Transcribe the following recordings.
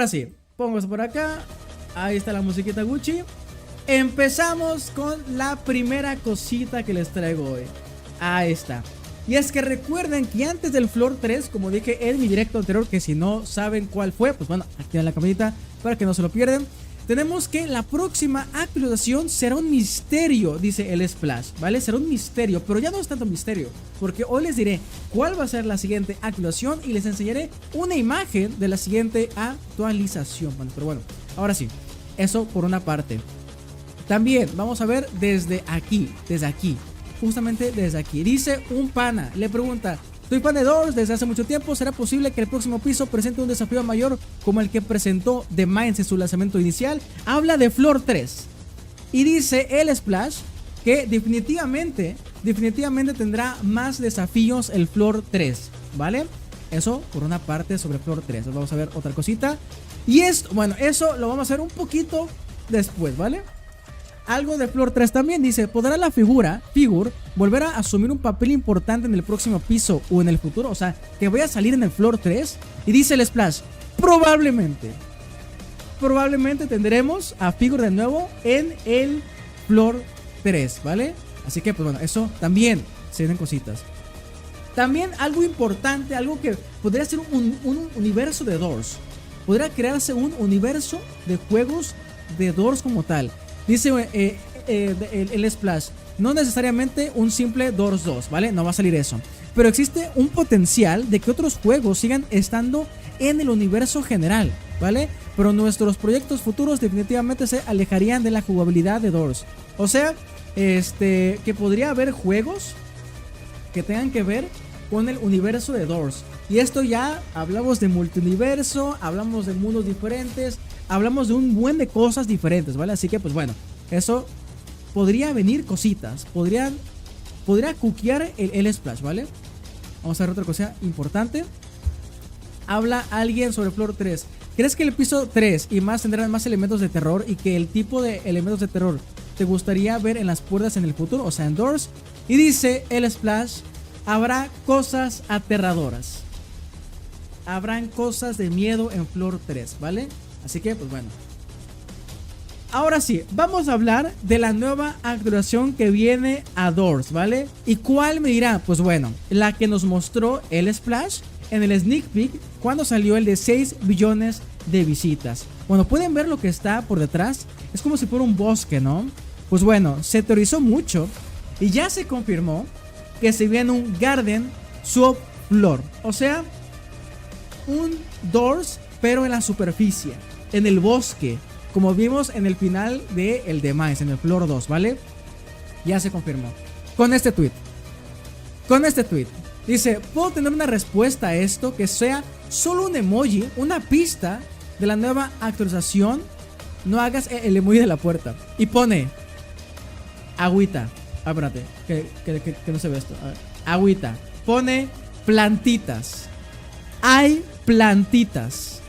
Ahora sí, pongo esto por acá. Ahí está la musiquita Gucci. Empezamos con la primera cosita que les traigo hoy. Ahí está. Y es que recuerden que antes del Floor 3, como dije en mi directo anterior, que si no saben cuál fue, pues bueno, activen la campanita para que no se lo pierdan. Tenemos que la próxima actualización será un misterio, dice el Splash, ¿vale? Será un misterio, pero ya no es tanto misterio, porque hoy les diré cuál va a ser la siguiente actualización y les enseñaré una imagen de la siguiente actualización, ¿vale? Pero bueno, ahora sí, eso por una parte. También vamos a ver desde aquí, justamente desde aquí. Dice un pana, le pregunta: soy fan de Doors desde hace mucho tiempo. ¿Será posible que el próximo piso presente un desafío mayor como el que presentó The Minds en su lanzamiento inicial? Habla de Floor 3. Y dice el Splash que definitivamente tendrá más desafíos el Floor 3, ¿vale? Eso por una parte sobre Floor 3. Vamos a ver otra cosita. Y esto, bueno, eso lo vamos a hacer un poquito después, ¿vale? Algo de Floor 3 también dice: ¿podrá la Figure volver a asumir un papel importante en el próximo piso o en el futuro? O sea, que voy a salir en el Floor 3. Y dice el Splash: probablemente tendremos a Figure de nuevo en el Floor 3, ¿vale? Así que pues bueno, eso también se vienen cositas. También algo importante, algo que podría ser un universo de Doors. Podría crearse un universo de juegos de Doors como tal. Dice el Splash: no necesariamente un simple Doors 2, ¿vale? No va a salir eso. Pero existe un potencial de que otros juegos sigan estando en el universo general, ¿vale? Pero nuestros proyectos futuros definitivamente se alejarían de la jugabilidad de Doors. O sea, que podría haber juegos que tengan que ver con el universo de Doors. Y esto ya hablamos de multiuniverso, hablamos de mundos diferentes, hablamos de un buen de cosas diferentes, ¿vale? Así que pues bueno, eso podría venir cositas, podría cuquear el Splash, ¿vale? Vamos a ver otra cosa importante. Habla alguien sobre Floor 3. ¿Crees que el piso 3 y más tendrán más elementos de terror y que el tipo de elementos de terror te gustaría ver en las puertas en el futuro, o sea en Doors? Y dice el Splash: habrá cosas aterradoras. Habrán cosas de miedo en Floor 3, ¿vale? Así que, pues bueno. Ahora sí, vamos a hablar de la nueva actualización que viene a Doors, ¿vale? ¿Y cuál me dirá? Pues bueno, la que nos mostró el Splash en el sneak peek cuando salió el de 6 billones de visitas. Bueno, pueden ver lo que está por detrás. Es como si fuera un bosque, ¿no? Pues bueno, se teorizó mucho y ya se confirmó que se viene un Garden Subfloor. O sea, un Doors pero en la superficie, en el bosque, como vimos en el final de el The Minds, en el Floor 2, ¿vale? Ya se confirmó. Con este tweet dice: ¿puedo tener una respuesta a esto que sea solo un emoji, una pista de la nueva actualización? No hagas el emoji de la puerta. Y pone agüita. Ah, espérate, que no se ve esto. A ver. Agüita. Pone plantitas. Hay plantitas.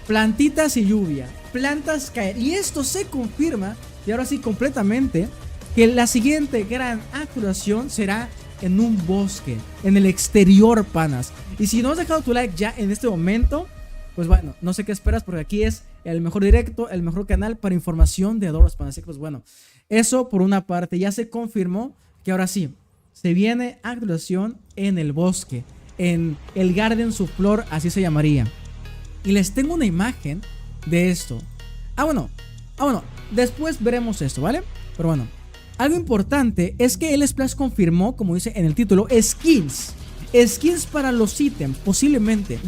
Plantitas y lluvia. Plantas caer. Y esto se confirma, y ahora sí completamente, que la siguiente gran actualización será en un bosque, en el exterior, panas. Y si no has dejado tu like ya en este momento, pues bueno, no sé qué esperas, porque aquí es el mejor directo, el mejor canal para información de Doors, panas. Así que pues bueno, eso por una parte. Ya se confirmó que ahora sí se viene actualización en el bosque, en el Garden Subfloor, así se llamaría. Y les tengo una imagen de esto. Bueno, después veremos esto, ¿vale? Pero bueno, algo importante es que el Splash confirmó, como dice en el título, skins para los ítems, posiblemente.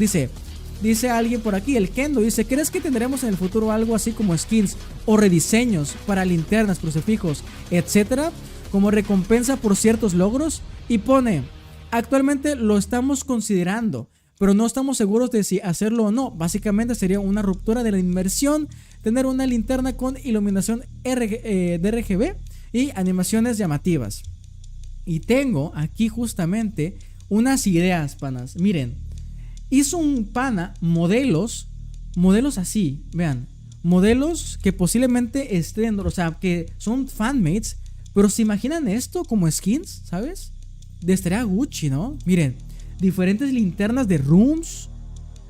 Dice alguien por aquí, el Kendo, dice: ¿crees que tendremos en el futuro algo así como skins o rediseños para linternas, crucifijos, etcétera, como recompensa por ciertos logros? Y pone: actualmente lo estamos considerando, pero no estamos seguros de si hacerlo o no. Básicamente sería una ruptura de la inmersión tener una linterna con iluminación de RGB y animaciones llamativas. Y tengo aquí justamente unas ideas, panas. Miren, hizo un pana modelos así, vean, modelos que posiblemente estén, o sea, que son fanmates, pero se imaginan esto como skins, ¿sabes? De estaría Gucci, ¿no? Miren, diferentes linternas de rooms,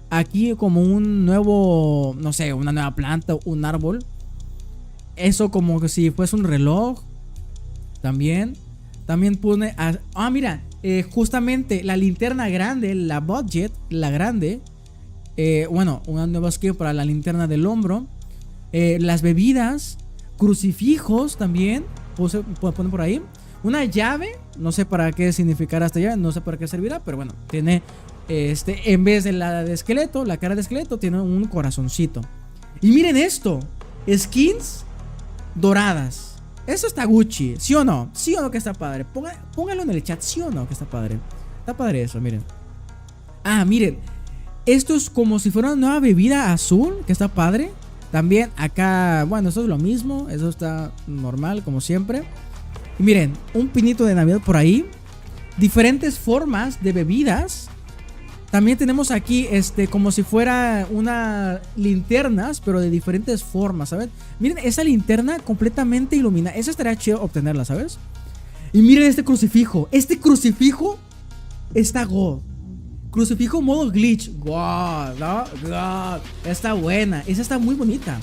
aquí como un nuevo, no sé, una nueva planta, un árbol. Eso como que si fuese un reloj. También pone mira, justamente la linterna grande, la budget, la grande. Bueno, una nueva skin para la linterna del hombro. Las bebidas, crucifijos también ponen por ahí. Una llave, no sé para qué significará esta llave, no sé para qué servirá, pero bueno, tiene en vez de la de esqueleto, la cara de esqueleto, tiene un corazoncito. Y miren esto, skins doradas. Eso está Gucci, ¿sí o no? ¿Sí o no que está padre? Pónganlo en el chat, ¿sí o no que está padre? Está padre eso, miren. Miren, esto es como si fuera una nueva bebida azul, que está padre. También acá, bueno, esto es lo mismo, eso está normal como siempre. Y miren, un pinito de Navidad por ahí. Diferentes formas de bebidas. También tenemos aquí como si fuera una linternas, pero de diferentes formas, ¿sabes? Miren, esa linterna completamente iluminada. Esa estaría chido obtenerla, ¿sabes? Y miren este crucifijo. Este crucifijo está God. Crucifijo modo glitch. God, ¿no? God. Está buena. Esa está muy bonita.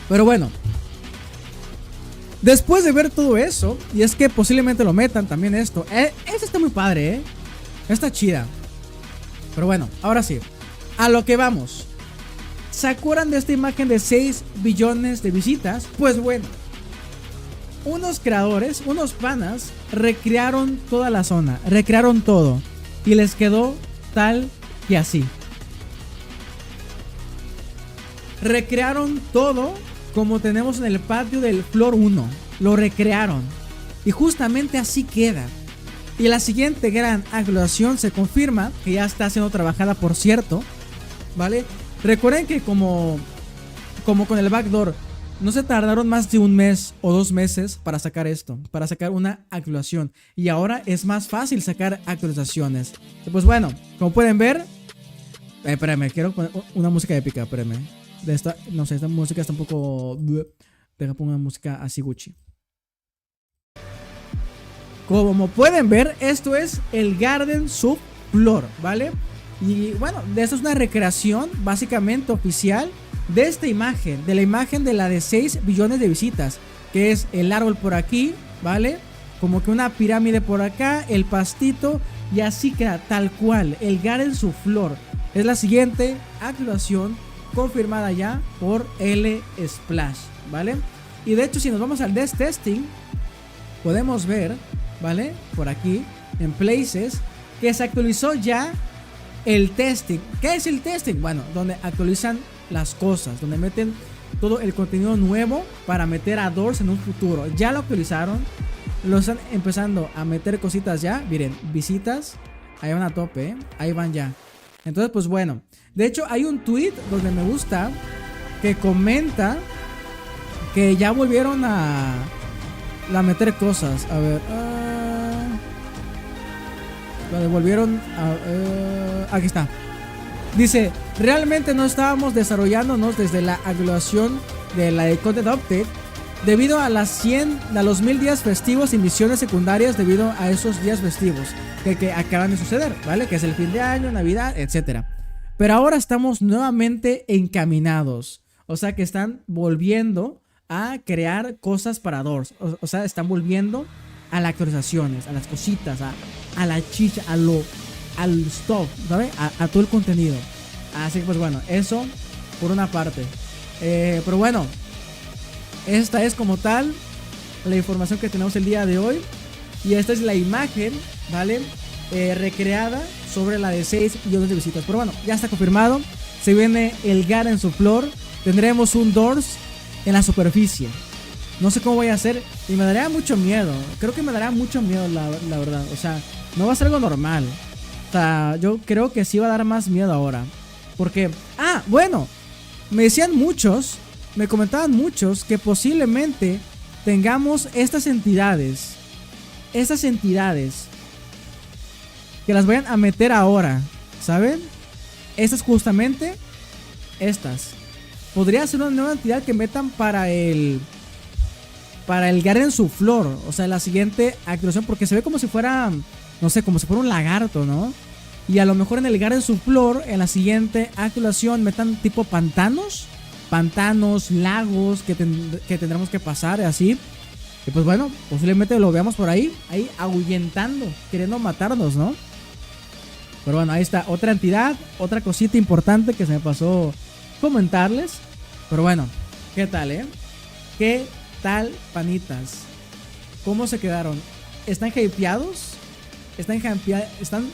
Pero bueno, después de ver todo eso, y es que posiblemente lo metan también esto. Esta está muy padre, está chida. Pero bueno, ahora sí, a lo que vamos. ¿Se acuerdan de esta imagen de 6 billones de visitas? Pues bueno, unos creadores, unos panas, recrearon toda la zona, recrearon todo, y les quedó tal que así. Recrearon todo como tenemos en el patio del Floor 1. Lo recrearon. Y justamente así queda. Y la siguiente gran actualización se confirma, que ya está siendo trabajada, por cierto, ¿vale? Recuerden que como con el backdoor, no se tardaron más de un mes o 2 meses para sacar esto, para sacar una actualización. Y ahora es más fácil sacar actualizaciones. Y pues bueno, como pueden ver, espérame, quiero poner una música épica, espérame. No sé, esta música está un poco... Deja poner una música así Gucci. Como pueden ver, esto es el Garden Subfloor, ¿vale? Y bueno, esto es una recreación básicamente oficial de esta imagen, de la imagen de la de 6 billones de visitas, que es el árbol por aquí, ¿vale? Como que una pirámide por acá, el pastito, y así queda tal cual, el Garden Subfloor. Es la siguiente actualización confirmada ya por L Splash, ¿vale? Y de hecho, si nos vamos al Death Testing, podemos ver, ¿vale? Por aquí, en Places, que se actualizó ya el testing. ¿Qué es el testing? Bueno, donde actualizan las cosas, donde meten todo el contenido nuevo para meter a Doors en un futuro. Ya lo actualizaron, lo están empezando a meter cositas ya. Miren, visitas, ahí van a tope, ¿eh? Ahí van ya. Entonces, pues bueno, de hecho hay un tweet donde me gusta que comenta que ya volvieron a meter cosas. A ver, volvieron a... aquí está. Dice, realmente no estábamos desarrollándonos desde la actualización de la de Content Update debido a los 1000 días festivos y misiones secundarias debido a esos días festivos que acaban de suceder, ¿vale? Que es el fin de año, Navidad, etcétera. Pero ahora estamos nuevamente encaminados. O sea que están volviendo a crear cosas para Doors. O sea, están volviendo a las actualizaciones, a las cositas, a la chicha, al stuff, ¿sabes? A todo el contenido. Así que pues bueno, eso por una parte. Pero bueno, esta es como tal la información que tenemos el día de hoy. Y esta es la imagen, ¿vale? Recreada sobre la de 6 millones de visitas. Pero bueno, ya está confirmado. Se viene el Garden Subfloor. Tendremos un Doors en la superficie. No sé cómo voy a hacer. Y me daría mucho miedo. Creo que me daría mucho miedo, la verdad. O sea, no va a ser algo normal. O sea, yo creo que sí va a dar más miedo ahora. Porque, bueno, me decían muchos, me comentaban muchos que posiblemente tengamos estas entidades que las vayan a meter ahora, ¿saben? Estas justamente, estas. Podría ser una nueva entidad que metan para el Garden Subfloor. O sea, la siguiente actualización, porque se ve como si fuera, no sé, como si fuera un lagarto, ¿no? Y a lo mejor en el Garden Floor, en la siguiente actualización, metan tipo pantanos, lagos que tendremos que pasar así. Y pues bueno, posiblemente lo veamos por ahí ahuyentando, queriendo matarnos, ¿no? Pero bueno, ahí está, otra entidad, otra cosita importante que se me pasó comentarles. Pero bueno, ¿qué tal, ¿Qué tal, panitas? ¿Cómo se quedaron? ¿Están hypeados? ¿Están